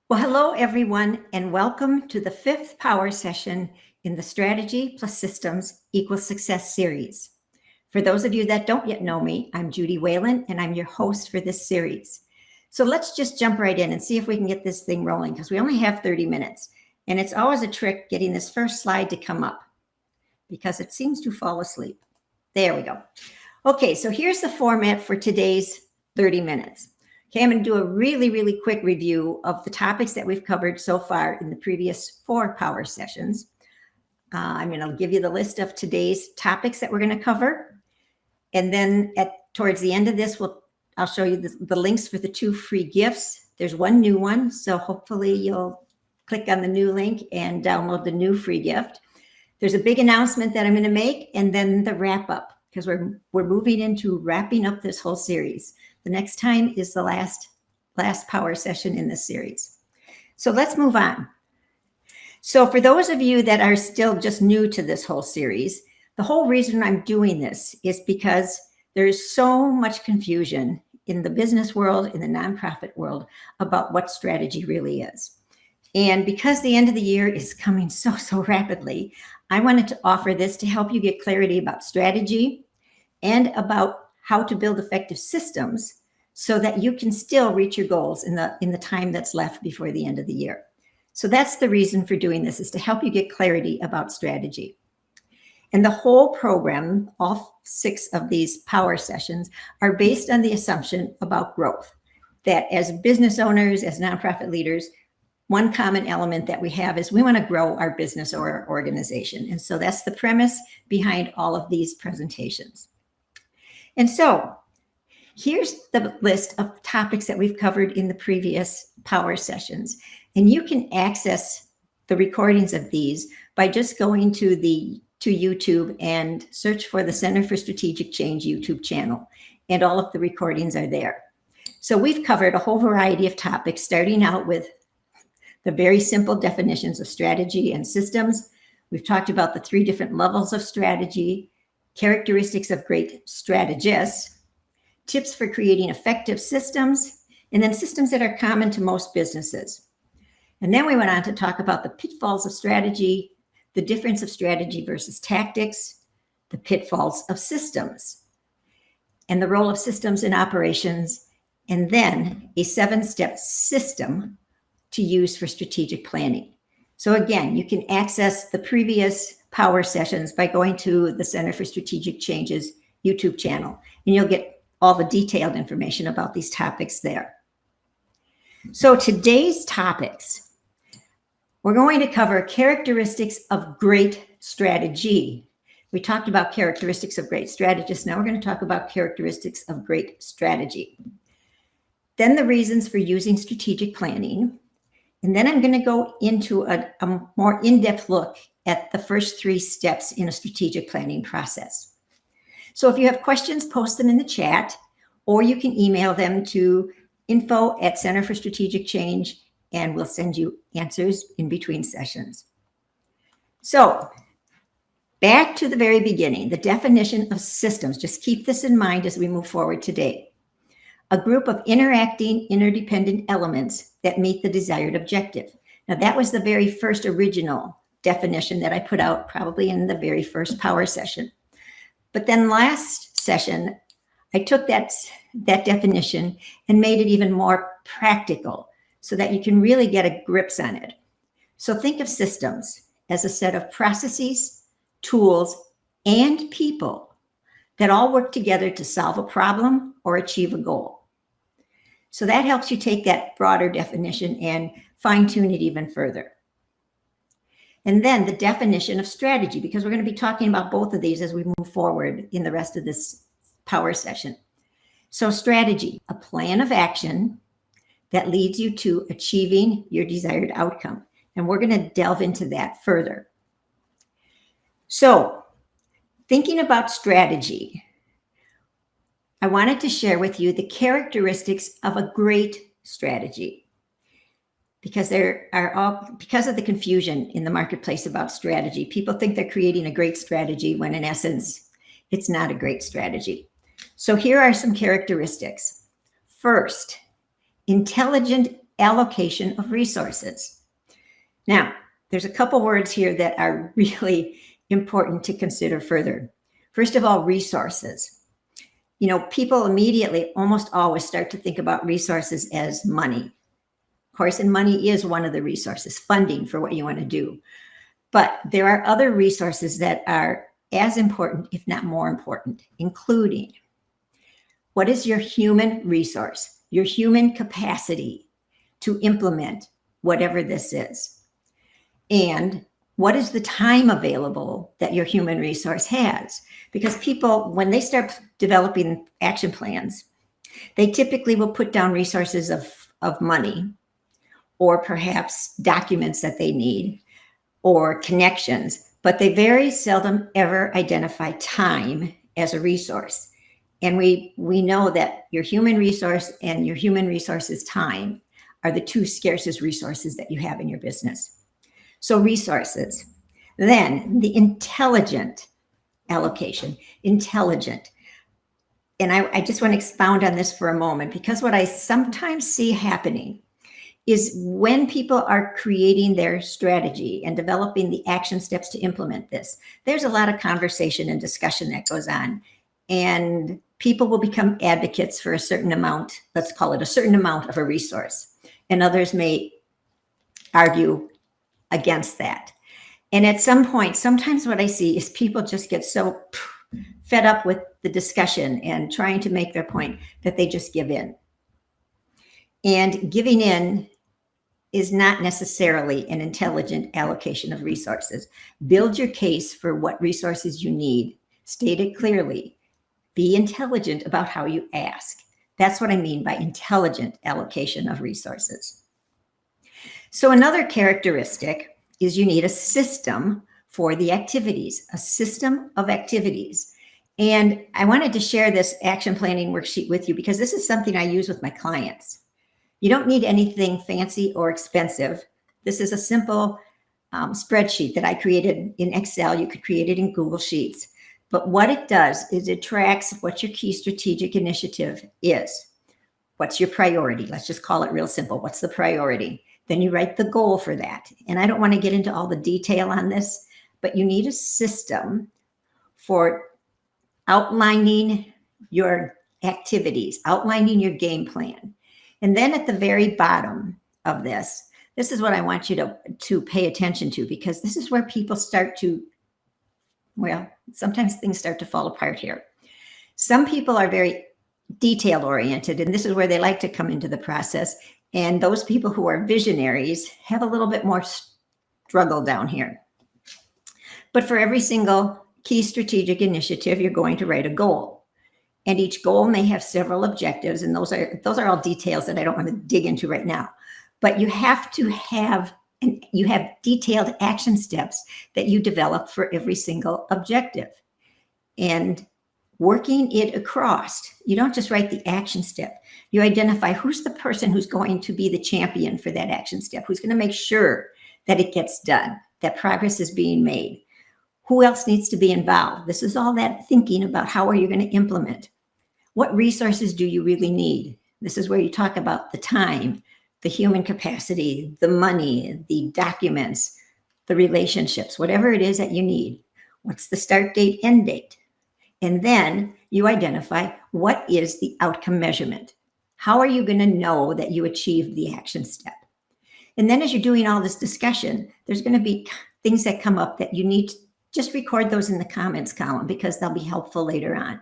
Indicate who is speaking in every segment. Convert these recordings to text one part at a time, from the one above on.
Speaker 1: Well, hello, everyone, and welcome to the fifth power session in the Strategy plus Systems Equals Success series. For those of you that don't yet know me, I'm Judy Whalen, and I'm your host for this series. So let's just jump right in and see if we can get this thing rolling, because we only have 30 minutes. And it's always a trick getting this first slide to come up, because it seems to fall asleep. There we go. Okay, so here's the format for today's 30 minutes. Okay, I'm going to do a really quick review of the topics that we've covered so far in the previous 4 power sessions. I'm going to give you the list of today's topics that we're going to cover. And then towards the end of this, I'll show you the links for the 2 free gifts. There's one new one, so hopefully you'll click on the new link and download the new free gift. There's a big announcement that I'm going to make, and then the wrap up, because we're moving into wrapping up this whole series. The next time is the last power session in this series. So let's move on. So for those of you that are still just new to this whole series, the whole reason I'm doing this is because there is so much confusion in the business world, in the nonprofit world, about what strategy really is. And because the end of the year is coming so rapidly, I wanted to offer this to help you get clarity about strategy and about how to build effective systems so that you can still reach your goals in the time that's left before the end of the year. So that's the reason for doing this, is to help you get clarity about strategy. And the whole program, all 6 of these power sessions, are based on the assumption about growth, that as business owners, as nonprofit leaders, one common element that we have is we want to grow our business or our organization. And so that's the premise behind all of these presentations. And so here's the list of topics that we've covered in the previous power sessions. And you can access the recordings of these by just going to YouTube and search for the Center for Strategic Change YouTube channel. And all of the recordings are there. So we've covered a whole variety of topics, starting out with the very simple definitions of strategy and systems. We've talked about the 3 different levels of strategy, characteristics of great strategists, tips for creating effective systems, and then systems that are common to most businesses. And then we went on to talk about the pitfalls of strategy, the difference of strategy versus tactics, the pitfalls of systems, and the role of systems in operations, and then a 7-step system to use for strategic planning. So again, you can access the previous power sessions by going to the Center for Strategic Change's YouTube channel, and you'll get all the detailed information about these topics there. So today's topics, we're going to cover characteristics of great strategy. We talked about characteristics of great strategists. Now we're going to talk about characteristics of great strategy. Then the reasons for using strategic planning. And then I'm going to go into a more in-depth look at the first 3 steps in a strategic planning process. So if you have questions, post them in the chat, or you can email them to info@Center for Strategic Change, and we'll send you answers in between sessions. So back to the very beginning, the definition of systems. Just keep this in mind as we move forward today. A group of interacting, interdependent elements that meet the desired objective. Now, that was the very first original definition that I put out probably in the very first power session. But then last session, I took that definition and made it even more practical so that you can really get a grips on it. So think of systems as a set of processes, tools, and people that all work together to solve a problem or achieve a goal. So that helps you take that broader definition and fine-tune it even further. And then the definition of strategy, because we're going to be talking about both of these as we move forward in the rest of this power session. So strategy, a plan of action that leads you to achieving your desired outcome. And we're going to delve into that further. So thinking about strategy, I wanted to share with you the characteristics of a great strategy, because because of the confusion in the marketplace about strategy. People think they're creating a great strategy when in essence, it's not a great strategy. So here are some characteristics. First, intelligent allocation of resources. Now, there's a couple words here that are really important to consider further. First of all, resources. People immediately, almost always, start to think about resources as money. Of course, and money is one of the resources, funding for what you want to do. But there are other resources that are as important, if not more important, including what is your human resource, your human capacity to implement whatever this is? And what is the time available that your human resource has? Because people, when they start developing action plans, they typically will put down resources of money, or perhaps documents that they need, or connections, but they very seldom ever identify time as a resource. And we know that your human resource and your human resource's time are the two scarcest resources that you have in your business. So resources. Then the intelligent allocation, intelligent. And I just want to expound on this for a moment, because what I sometimes see happening is when people are creating their strategy and developing the action steps to implement this, there's a lot of conversation and discussion that goes on. And people will become advocates for a certain amount, let's call it a certain amount of a resource. And others may argue against that. And at some point, sometimes what I see is people just get so fed up with the discussion and trying to make their point that they just give in. And giving in is not necessarily an intelligent allocation of resources. Build your case for what resources you need. State it clearly. Be intelligent about how you ask. That's what I mean by intelligent allocation of resources. So another characteristic is you need a system for the activities, a system of activities. And I wanted to share this action planning worksheet with you because this is something I use with my clients. You don't need anything fancy or expensive. This is a simple spreadsheet that I created in Excel. You could create it in Google Sheets. But what it does is it tracks what your key strategic initiative is. What's your priority? Let's just call it real simple. What's the priority? Then you write the goal for that. And I don't want to get into all the detail on this, but you need a system for outlining your activities, outlining your game plan. And then at the very bottom of this is what I want you to pay attention to, because this is where people start to, well, sometimes things start to fall apart here. Some people are very detail oriented, and this is where they like to come into the process. And those people who are visionaries have a little bit more struggle down here. But for every single key strategic initiative, you're going to write a goal. And each goal may have several objectives, and those are all details that I don't want to dig into right now. But you have to have, and you have detailed action steps that you develop for every single objective. And working it across, you don't just write the action step. You identify who's the person who's going to be the champion for that action step, who's going to make sure that it gets done, that progress is being made. Who else needs to be involved? This is all that thinking about how are you going to implement. What resources do you really need? This is where you talk about the time, the human capacity, the money, the documents, the relationships, whatever it is that you need. What's the start date, end date? And then you identify what is the outcome measurement. How are you going to know that you achieved the action step? And then as you're doing all this discussion, there's going to be things that come up that you need to just record those in the comments column because they'll be helpful later on.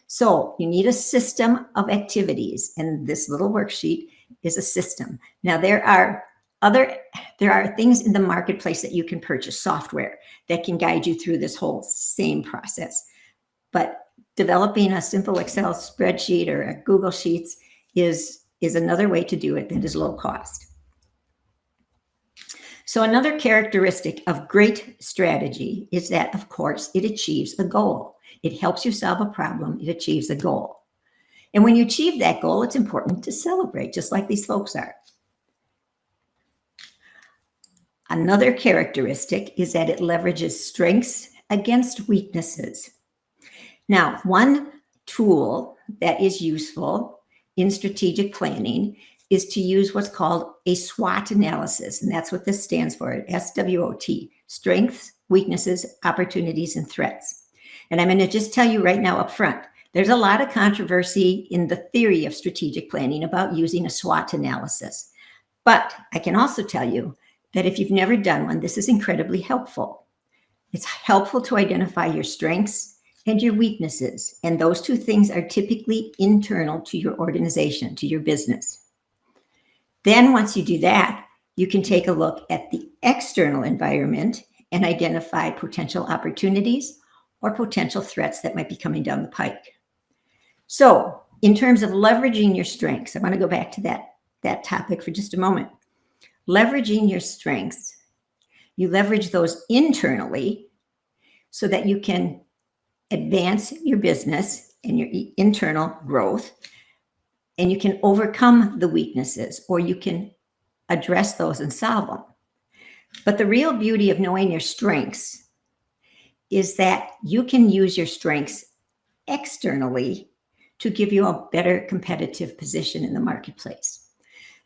Speaker 1: So you need a system of activities, and this little worksheet is a system. Now there are things in the marketplace that you can purchase, software that can guide you through this whole same process. But developing a simple Excel spreadsheet or a Google Sheets is another way to do it that is low cost. So another characteristic of great strategy is that, of course, it achieves a goal. It helps you solve a problem. It achieves a goal. And when you achieve that goal, it's important to celebrate, just like these folks are. Another characteristic is that it leverages strengths against weaknesses. Now, one tool that is useful in strategic planning is to use what's called a SWOT analysis. And that's what this stands for, SWOT, strengths, weaknesses, opportunities, and threats. And I'm going to just tell you right now up front, there's a lot of controversy in the theory of strategic planning about using a SWOT analysis. But I can also tell you that if you've never done one, this is incredibly helpful. It's helpful to identify your strengths and your weaknesses. And those two things are typically internal to your organization, to your business. Then once you do that, you can take a look at the external environment and identify potential opportunities or potential threats that might be coming down the pike. So in terms of leveraging your strengths, I want to go back to that topic for just a moment. Leveraging your strengths, you leverage those internally so that you can advance your business and your internal growth, and you can overcome the weaknesses, or you can address those and solve them. But the real beauty of knowing your strengths is that you can use your strengths externally to give you a better competitive position in the marketplace.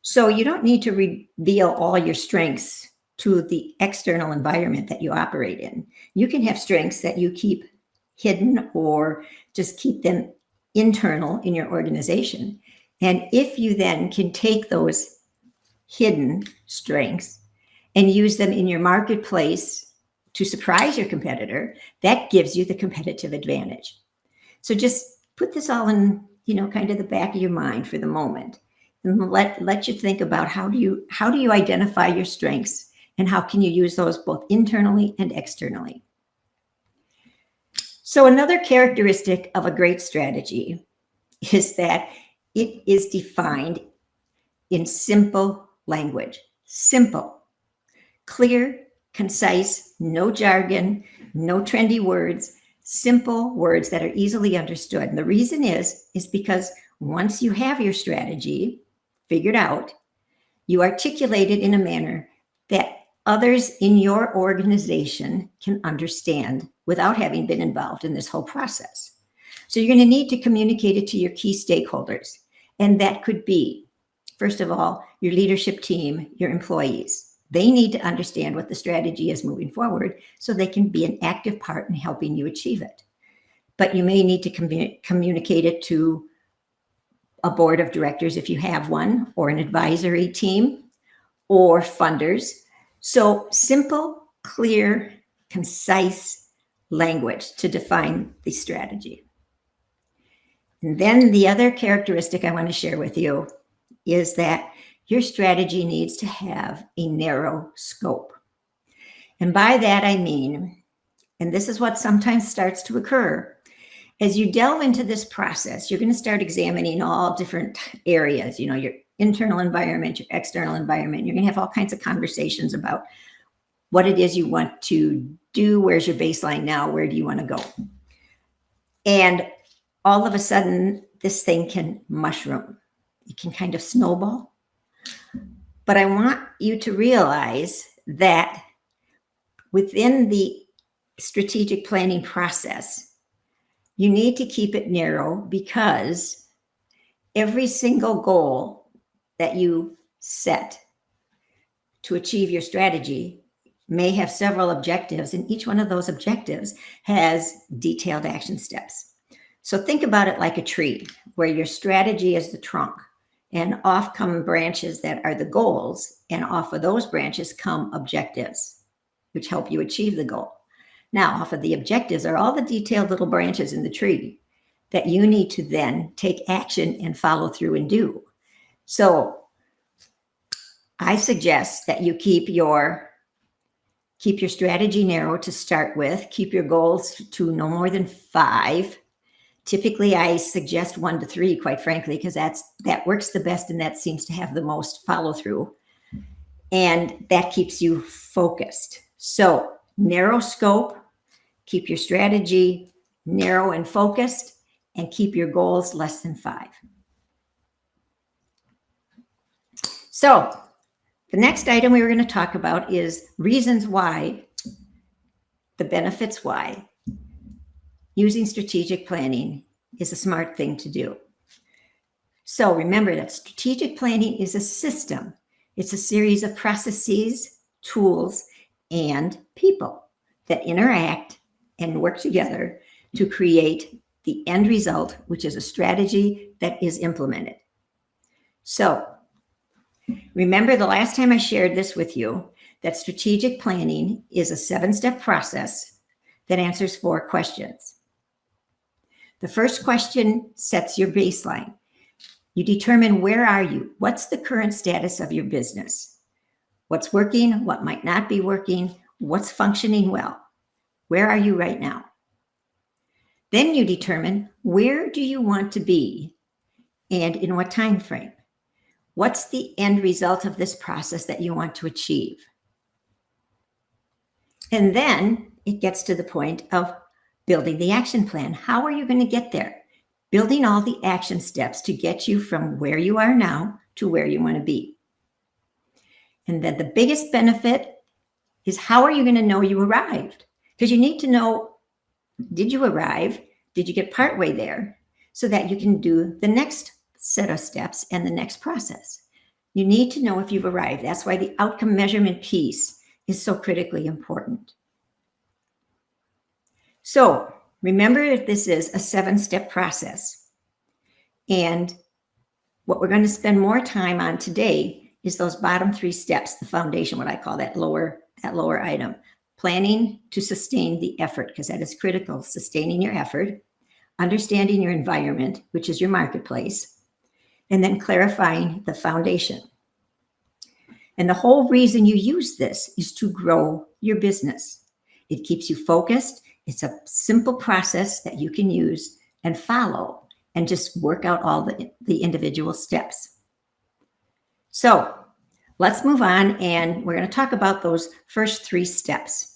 Speaker 1: So you don't need to reveal all your strengths to the external environment that you operate in. You can have strengths that you keep hidden or just keep them internal in your organization. And if you then can take those hidden strengths and use them in your marketplace to surprise your competitor, that gives you the competitive advantage. So just put this all in, kind of the back of your mind for the moment. And let you think about how do you identify your strengths and how can you use those both internally and externally. So another characteristic of a great strategy is that it is defined in simple language. Simple, clear, concise, no jargon, no trendy words, simple words that are easily understood. And the reason is because once you have your strategy figured out, you articulate it in a manner that others in your organization can understand without having been involved in this whole process. So you're going to need to communicate it to your key stakeholders. And that could be, first of all, your leadership team, your employees. They need to understand what the strategy is moving forward so they can be an active part in helping you achieve it. But you may need to communicate it to a board of directors if you have one, or an advisory team, or funders. So simple, clear, concise language to define the strategy. And then the other characteristic I want to share with you is that your strategy needs to have a narrow scope. And by that I mean, and this is what sometimes starts to occur, as you delve into this process, you're going to start examining all different areas, your internal environment, your external environment. You're going to have all kinds of conversations about what it is you want to do. Where's your baseline now? Where do you want to go? And all of a sudden, this thing can mushroom. It can kind of snowball. But I want you to realize that within the strategic planning process, you need to keep it narrow, because every single goal that you set to achieve your strategy may have several objectives, and each one of those objectives has detailed action steps. So think about it like a tree, where your strategy is the trunk, and off come branches that are the goals, and off of those branches come objectives, which help you achieve the goal. Now, off of the objectives are all the detailed little branches in the tree that you need to then take action and follow through and do. So I suggest that you keep your strategy narrow to start with. Keep your goals to no more than 5. Typically, I suggest 1 to 3, quite frankly, because that works the best and that seems to have the most follow through. And that keeps you focused. So narrow scope, keep your strategy narrow and focused, and keep your goals less than 5. So the next item we were going to talk about is reasons why, the benefits why using strategic planning is a smart thing to do. So remember that strategic planning is a system. It's a series of processes, tools, and people that interact and work together to create the end result, which is a strategy that is implemented. So remember the last time I shared this with you, that strategic planning is a 7-step process that answers 4 questions. The first question sets your baseline. You determine, where are you? What's the current status of your business? What's working? What might not be working? What's functioning well? Where are you right now? Then you determine, where do you want to be and in what time frame? What's the end result of this process that you want to achieve? And then it gets to the point of building the action plan. How are you going to get there? Building all the action steps to get you from where you are now to where you want to be. And then the biggest benefit is, how are you going to know you arrived? Because you need to know, did you arrive? Did you get partway there? So that you can do the next set of steps and the next process. You need to know if you've arrived. That's why the outcome measurement piece is so critically important. So remember, this is a 7-step process. And what we're going to spend more time on today is those bottom 3 steps, the foundation, what I call that lower item. Planning to sustain the effort, because that is critical. Sustaining your effort, understanding your environment, which is your marketplace, and then clarifying the foundation. And the whole reason you use this is to grow your business. It keeps you focused. It's a simple process that you can use and follow and just work out all the individual steps. So let's move on, and we're going to talk about those first 3 steps.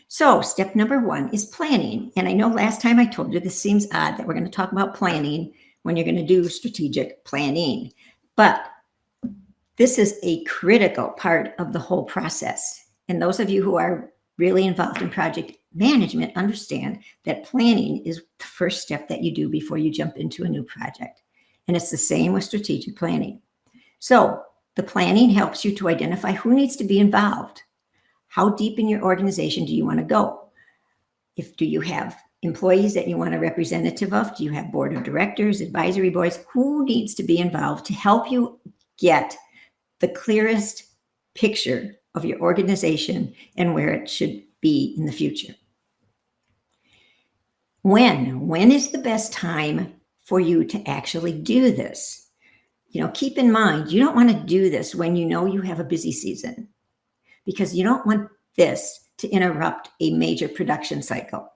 Speaker 1: So step number 1 is planning. And I know last time I told you this seems odd that we're going to talk about planning when you're going to do strategic planning. But this is a critical part of the whole process. And those of you who are really involved in project management understand that planning is the first step that you do before you jump into a new project. And it's the same with strategic planning. So the planning helps you to identify who needs to be involved. How deep in your organization do you want to go? Do you have employees that you want a representative of? Do you have board of directors, advisory boards? Who needs to be involved to help you get the clearest picture of your organization and where it should be in the future? When is the best time for you to actually do this? Keep in mind, you don't want to do this when you know you have a busy season, because you don't want this to interrupt a major production cycle.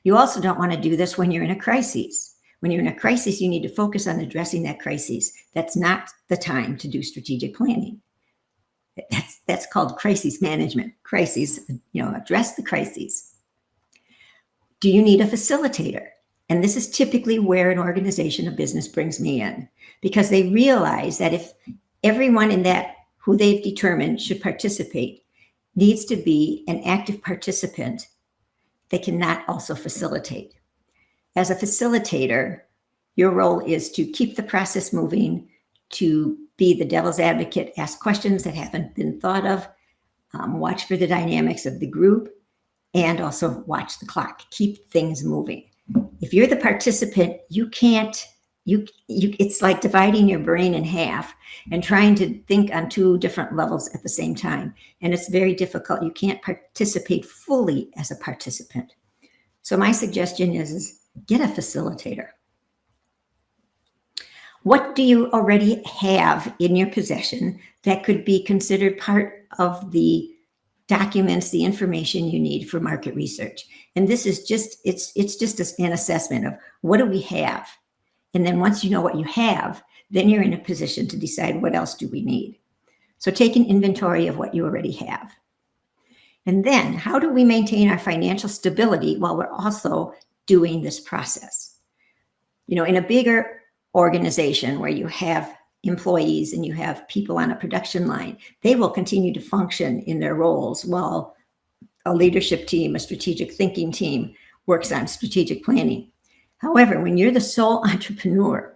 Speaker 1: You also don't want to do this when you're in a crisis. When you're in a crisis, you need to focus on addressing that crisis. That's not the time to do strategic planning. That's called crisis management. Address the crises. Do you need a facilitator? And this is typically where an organization, a business, brings me in, because they realize that if everyone in that who they've determined should participate needs to be an active participant, they cannot also facilitate. As a facilitator, your role is to keep the process moving, to be the devil's advocate, ask questions that haven't been thought of, watch for the dynamics of the group, and also watch the clock, keep things moving. If you're the participant, it's like dividing your brain in half and trying to think on 2 different levels at the same time. And it's very difficult. You can't participate fully as a participant. So my suggestion is get a facilitator. What do you already have in your possession that could be considered part of the documents, the information you need for market research? And this is just an assessment of, what do we have? And then once you know what you have, then you're in a position to decide, what else do we need? So take an inventory of what you already have. And then, how do we maintain our financial stability while we're also doing this process? In a bigger organization where you have employees and you have people on a production line, they will continue to function in their roles while a leadership team, a strategic thinking team, works on strategic planning. However, when you're the sole entrepreneur,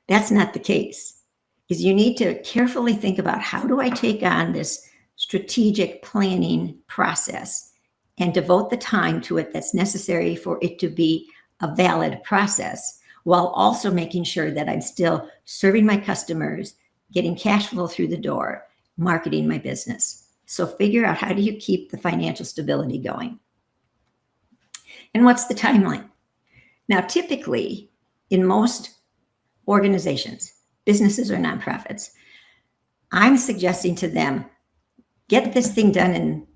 Speaker 1: That's not the case. Is you need to carefully think about, how do I take on this strategic planning process and devote the time to it that's necessary for it to be a valid process, while also making sure that I'm still serving my customers, getting cash flow through the door, marketing my business. So figure out, how do you keep the financial stability going? And what's the timeline? Now, typically, in most organizations, businesses or nonprofits, I'm suggesting to them, get this thing done in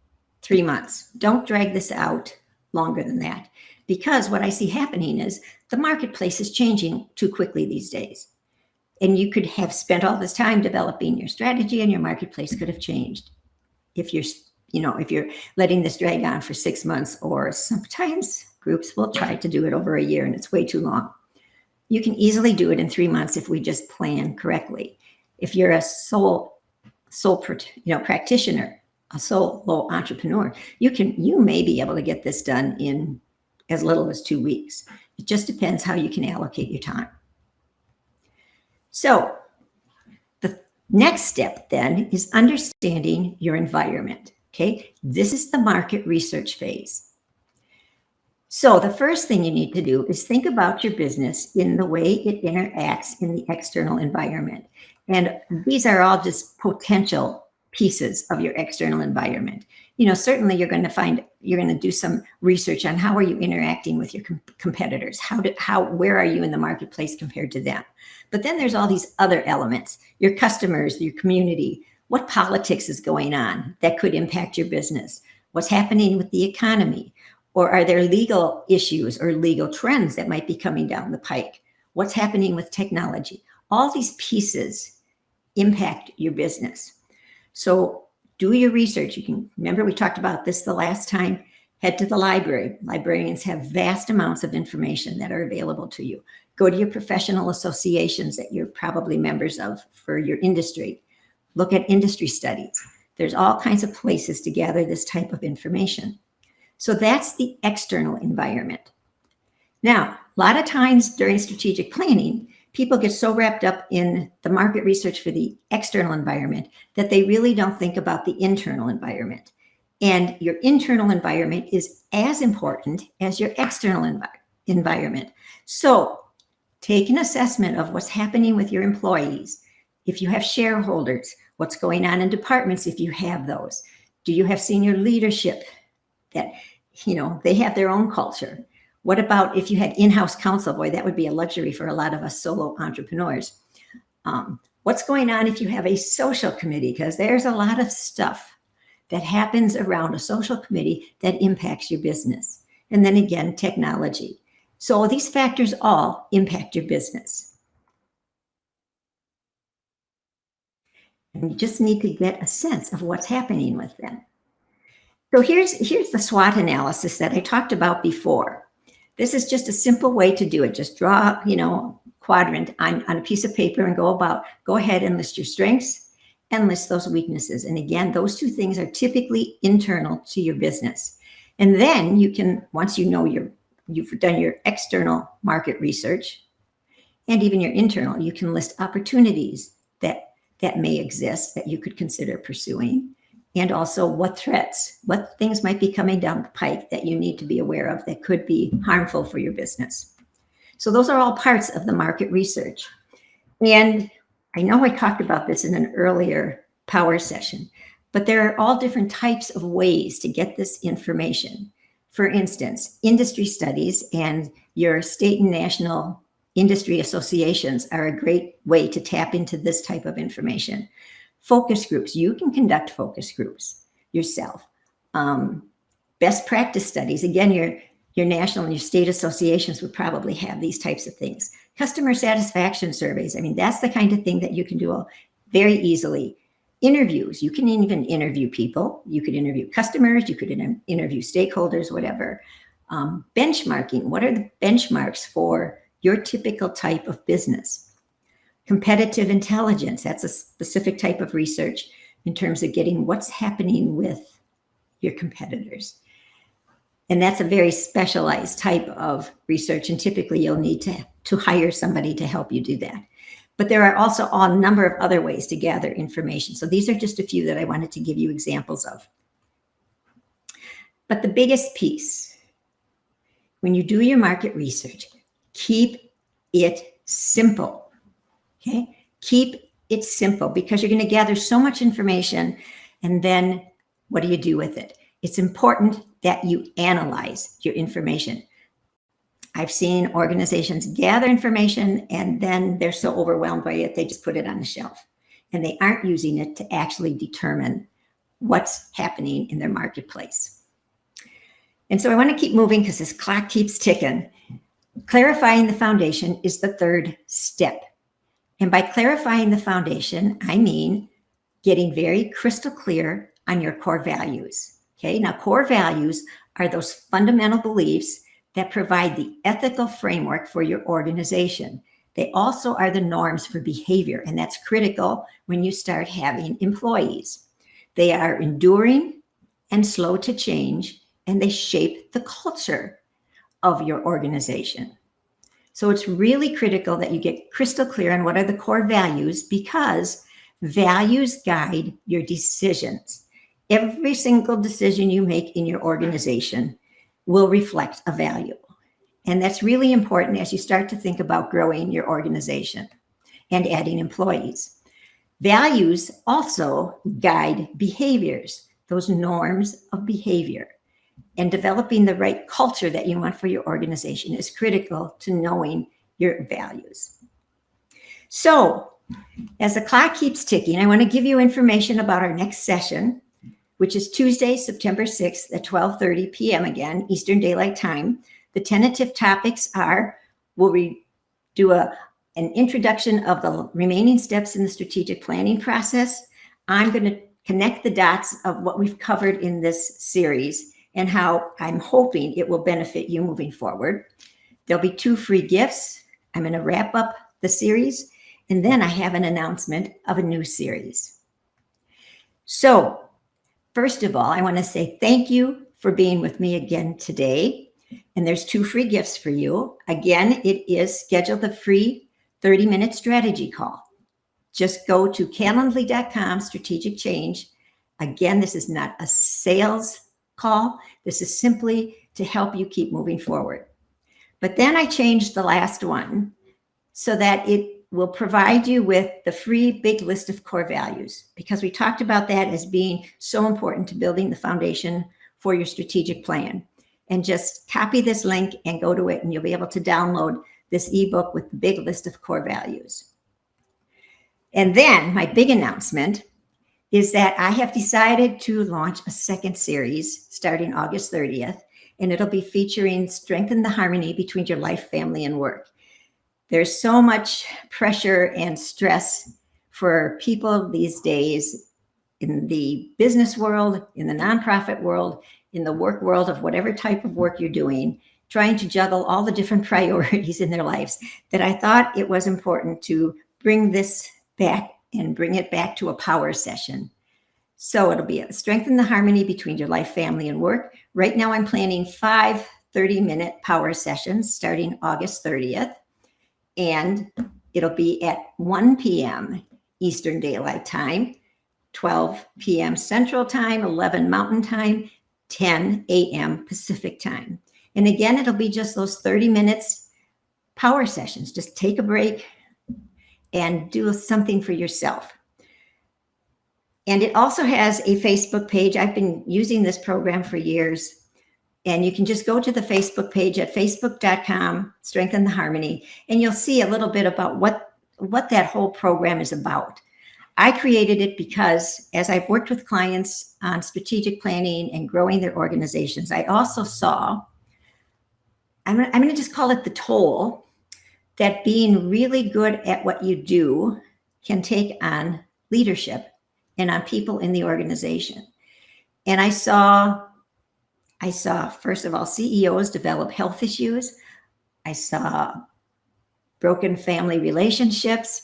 Speaker 1: 3 months. Don't drag this out longer than that. Because what I see happening is the marketplace is changing too quickly these days. And you could have spent all this time developing your strategy, and your marketplace could have changed if you're letting this drag on for 6 months, or sometimes groups will try to do it over a year and it's way too long. You can easily do it in 3 months if we just plan correctly. If you're a sole practitioner, a solo entrepreneur, you may be able to get this done in as little as 2 weeks. It just depends how you can allocate your time. So the next step then is understanding your environment. Okay, this is the market research phase. So the first thing you need to do is think about your business in the way it interacts in the external environment. And these are all just potential pieces of your external environment. Certainly you're going to do some research on, how are you interacting with your competitors? Where are you in the marketplace compared to them? But then there's all these other elements: your customers, your community, what politics is going on that could impact your business, what's happening with the economy, or are there legal issues or legal trends that might be coming down the pike? What's happening with technology? All these pieces impact your business. So do your research. Remember we talked about this the last time. Head to the library. Librarians have vast amounts of information that are available to you. Go to your professional associations that you're probably members of for your industry. Look at industry studies. There's all kinds of places to gather this type of information. So that's the external environment. Now, a lot of times during strategic planning, people get so wrapped up in the market research for the external environment that they really don't think about the internal environment. And your internal environment is as important as your external environment. So take an assessment of what's happening with your employees. If you have shareholders, what's going on in departments if you have those? Do you have senior leadership that, they have their own culture? What about if you had in-house counsel? Boy, that would be a luxury for a lot of us solo entrepreneurs. What's going on if you have a social committee? Because there's a lot of stuff that happens around a social committee that impacts your business. And then again, technology. So these factors all impact your business. And you just need to get a sense of what's happening with them. So here's the SWOT analysis that I talked about before. This is just a simple way to do it. Just draw, quadrant on a piece of paper and go ahead and list your strengths and list those weaknesses. And again, those two things are typically internal to your business. And then you can, once you've done your external market research and even your internal, you can list opportunities that may exist that you could consider pursuing. And also what things might be coming down the pike that you need to be aware of that could be harmful for your business. So those are all parts of the market research. And I know I talked about this in an earlier power session, but there are all different types of ways to get this information. For instance, industry studies and your state and national industry associations are a great way to tap into this type of information. Focus groups. You can conduct focus groups yourself. Best practice studies. Again, your national and your state associations would probably have these types of things. Customer satisfaction surveys. That's the kind of thing that you can do very easily. Interviews. You can even interview people. You could interview customers. You could interview stakeholders, whatever. Benchmarking. What are the benchmarks for your typical type of business? Competitive intelligence, that's a specific type of research in terms of getting what's happening with your competitors. And that's a very specialized type of research, and typically you'll need to hire somebody to help you do that. But there are also a number of other ways to gather information. So these are just a few that I wanted to give you examples of. But the biggest piece, when you do your market research, keep it simple, okay? Keep it simple, because you're going to gather so much information, and then what do you do with it? It's important that you analyze your information. I've seen organizations gather information and then they're so overwhelmed by it, they just put it on the shelf and they aren't using it to actually determine what's happening in their marketplace. And so I want to keep moving because this clock keeps ticking. Clarifying the foundation is the third step. And by clarifying the foundation, I mean getting very crystal clear on your core values. Okay, now core values are those fundamental beliefs that provide the ethical framework for your organization. They also are the norms for behavior, and that's critical when you start having employees. They are enduring and slow to change, and they shape the culture of your organization. So it's really critical that you get crystal clear on what are the core values, because values guide your decisions. Every single decision you make in your organization will reflect a value. And that's really important as you start to think about growing your organization and adding employees. Values also guide behaviors, those norms of behavior. And developing the right culture that you want for your organization is critical to knowing your values. So, as the clock keeps ticking, I want to give you information about our next session, which is Tuesday, September 6th at 12:30 p.m. again, Eastern Daylight Time. The tentative topics are, we'll do an introduction of the remaining steps in the strategic planning process. I'm going to connect the dots of what we've covered in this series and how I'm hoping it will benefit you moving forward. There'll be 2 free gifts. I'm going to wrap up the series, and then I have an announcement of a new series. So, first of all, I want to say thank you for being with me again today. And there's 2 free gifts for you. Again, it is schedule the free 30-minute strategy call. Just go to calendly.com, strategic change. Again, this is not a sales call. This is simply to help you keep moving forward. But then I changed the last one so that it will provide you with the free big list of core values, because we talked about that as being so important to building the foundation for your strategic plan. And just copy this link and go to it, and you'll be able to download this ebook with the big list of core values. And then my big announcement is that I have decided to launch a second series starting August 30th, and it'll be featuring strengthen the harmony between your life, family, and work. There's so much pressure and stress for people these days in the business world, in the nonprofit world, in the work world of whatever type of work you're doing, trying to juggle all the different priorities in their lives, that I thought it was important to bring this back and bring it back to a power session. So it'll be strengthen the harmony between your life, family, and work. Right now I'm planning 5 30-minute power sessions starting August 30th. And it'll be at 1 p.m. Eastern Daylight Time, 12 p.m. Central Time, 11 Mountain Time, 10 a.m. Pacific Time. And again, it'll be just those 30 minutes power sessions. Just take a break and do something for yourself. And it also has a Facebook page. I've been using this program for years. And you can just go to the Facebook page at facebook.com, Strengthen the Harmony, and you'll see a little bit about what that whole program is about. I created it because as I've worked with clients on strategic planning and growing their organizations, I also saw, I'm going to just call it the toll that being really good at what you do can take on leadership and on people in the organization. And I saw, first of all, CEOs develop health issues. I saw broken family relationships,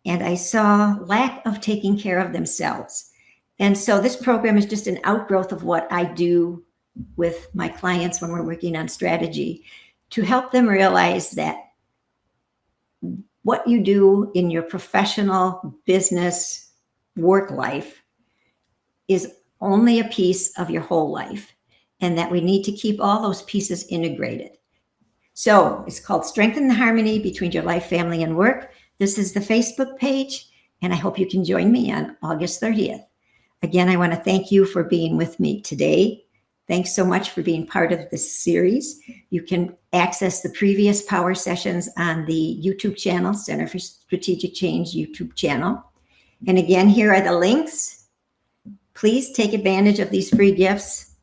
Speaker 1: and I saw lack of taking care of themselves. And so this program is just an outgrowth of what I do with my clients when we're working on strategy, to help them realize that what you do in your professional business work life is only a piece of your whole life, and that we need to keep all those pieces integrated. So it's called Strengthen the Harmony Between Your Life, Family, and Work. This is the Facebook page, and I hope you can join me on August 30th. Again, I want to thank you for being with me today. Thanks so much for being part of this series. You can access the previous power sessions on the YouTube channel, Center for Strategic Change YouTube channel. And again, here are the links. Please take advantage of these free gifts.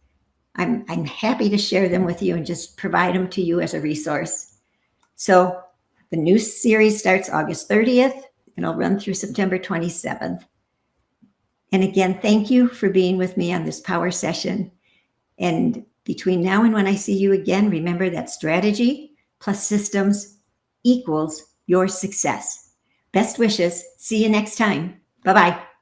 Speaker 1: I'm happy to share them with you and just provide them to you as a resource. So the new series starts August 30th, and it'll run through September 27th. And again, thank you for being with me on this power session. And between now and when I see you again, remember that strategy plus systems equals your success. Best wishes. See you next time. Bye-bye.